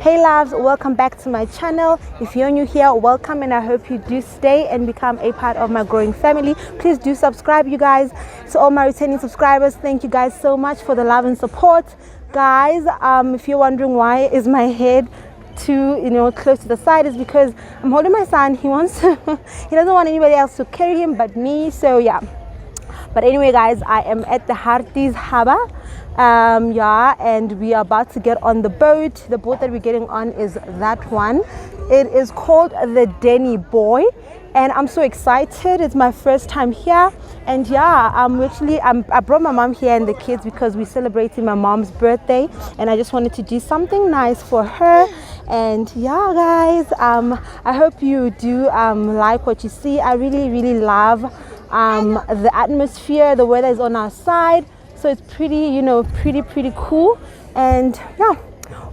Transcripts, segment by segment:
Hey loves, welcome back to my channel. If you're new here, welcome, and I hope you do stay and become a part of my growing family. Please do subscribe, you guys. So all my returning subscribers, thank you guys so much for the love and support. Guys, if you're wondering why is my head too close to the side, is because I'm holding my son. He doesn't want anybody else to carry him but me, so yeah. But anyway guys, I am at the Harties Harbor, and we are about to get on the boat. The boat that we're getting on is that one. It is called the Denny Boy, and I'm so excited. It's my first time here, and yeah, I brought my mom here and the kids because we're celebrating my mom's birthday, and I just wanted to do something nice for her. And yeah guys, I hope you do like what you see. I really love the atmosphere. The weather is on our side, so it's pretty pretty cool. And yeah,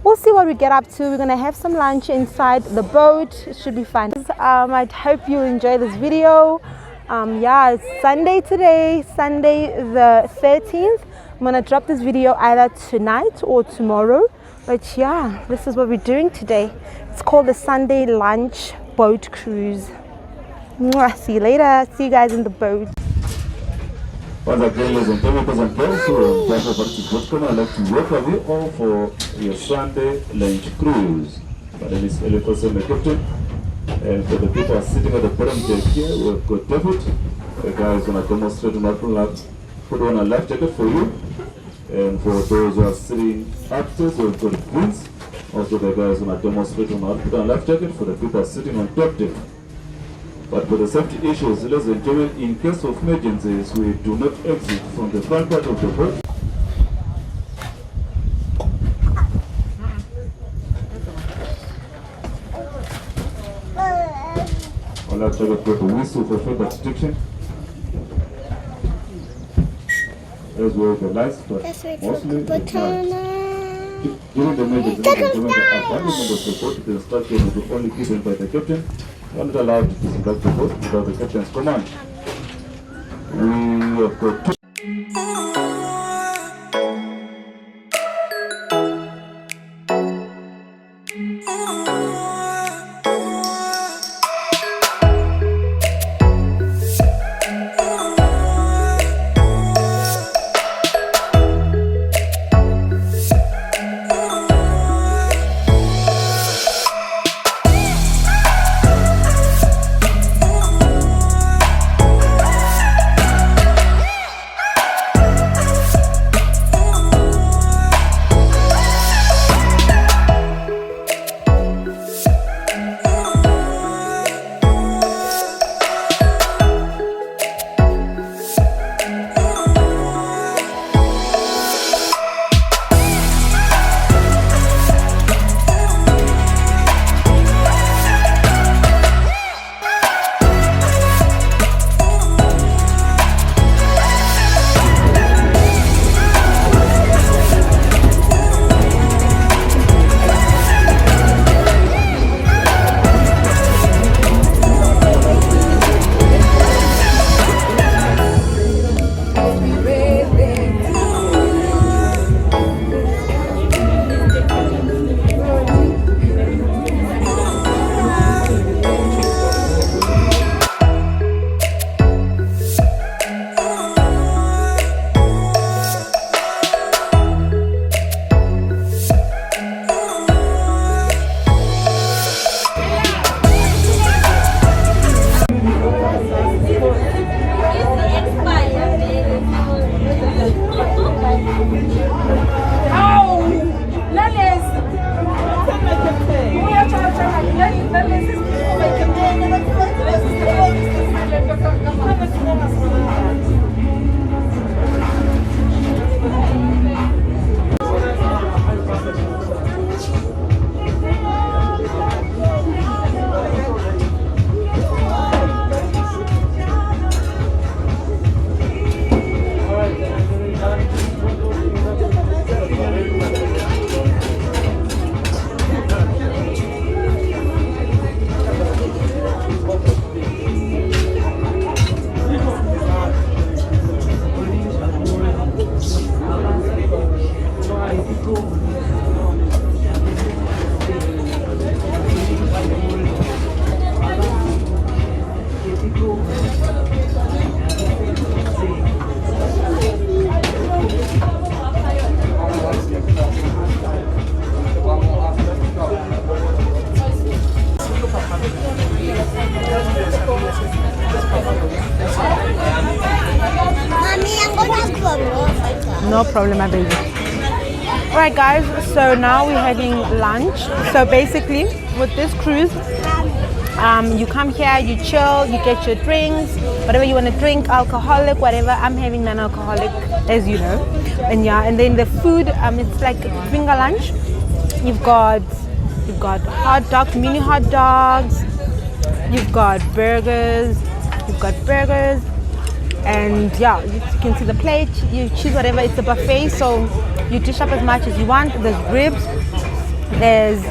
we'll see what we get up to. We're gonna have some lunch inside the boat. It should be fun. I hope you enjoy this video. Yeah, it's Sunday today, Sunday the 13th. I'm gonna drop this video either tonight or tomorrow, but yeah, this is what we're doing today. It's called the Sunday lunch boat cruise. Mwah, see you later. See you guys in the boat. Once again, ladies and gentlemen, I'm I'd like to welcome you all for your Sunday lunch cruise. My name is Elifosen, the captain, and for the people sitting at the bottom deck here, we've got David. The guy is going to demonstrate put on a life jacket for you. And for those who are sitting upstairs, we've got Vince. Also, the guy is going to demonstrate put on a life jacket for the people sitting on top deck. But for the safety issues, ladies and gentlemen, in case of emergencies, we do not exit from the front part of the boat. I'll have to put a whistle for further protection. As well the lights, but mostly the lights. During the emergency, the abandonment of the boat, the instruction will be only given by the captain. You are not allowed to disembark the boat without the captain's command. We have got two. No problem, my baby. Alright guys, so now we're having lunch. So basically with this cruise, you come here, you chill, you get your drinks, whatever you want to drink, alcoholic, whatever. I'm having non-alcoholic, as you know. And yeah, and then the food, it's like finger lunch. You've got hot dogs, mini hot dogs. You've got burgers. And yeah, you can see the plate. You choose whatever. It's a buffet, so you dish up as much as you want. There's ribs, there's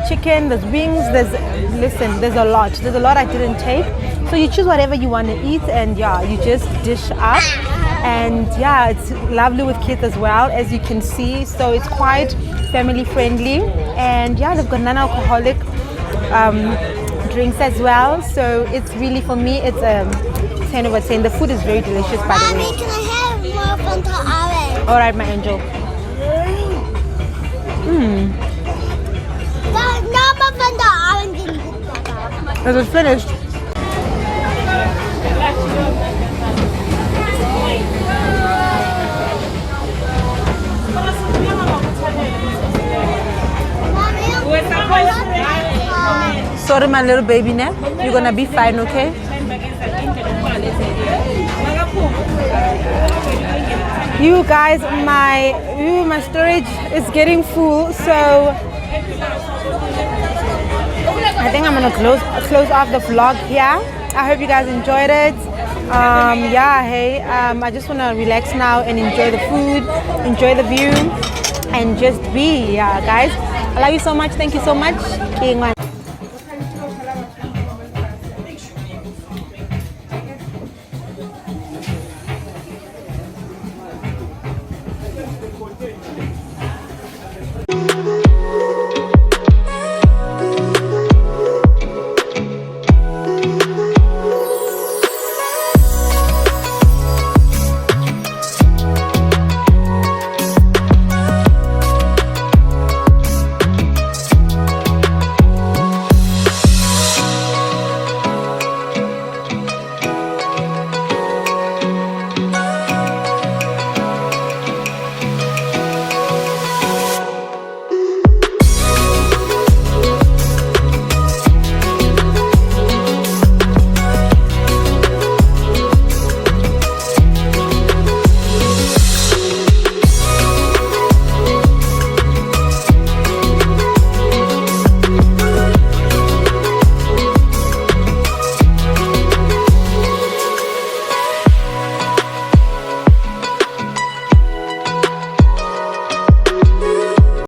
chicken, there's wings, there's a lot I didn't take. So you choose whatever you want to eat, and yeah, you just dish up. And yeah, it's lovely with kids as well, as you can see. So it's quite family friendly, and yeah, they've got non-alcoholic drinks as well. So it's really, for me, it's 10 over 10. The food is very delicious, by the way. Mommy, can I have more Fanta orange? All right, my angel. No more Fanta orange in this. Is it finished? Sorry, my little baby, now you're gonna be fine, okay? You guys, my storage is getting full, so I think I'm gonna close off the vlog here. I hope you guys enjoyed it. I just wanna relax now and enjoy the food, enjoy the view, and just be. Yeah, guys, I love you so much. Thank you so much.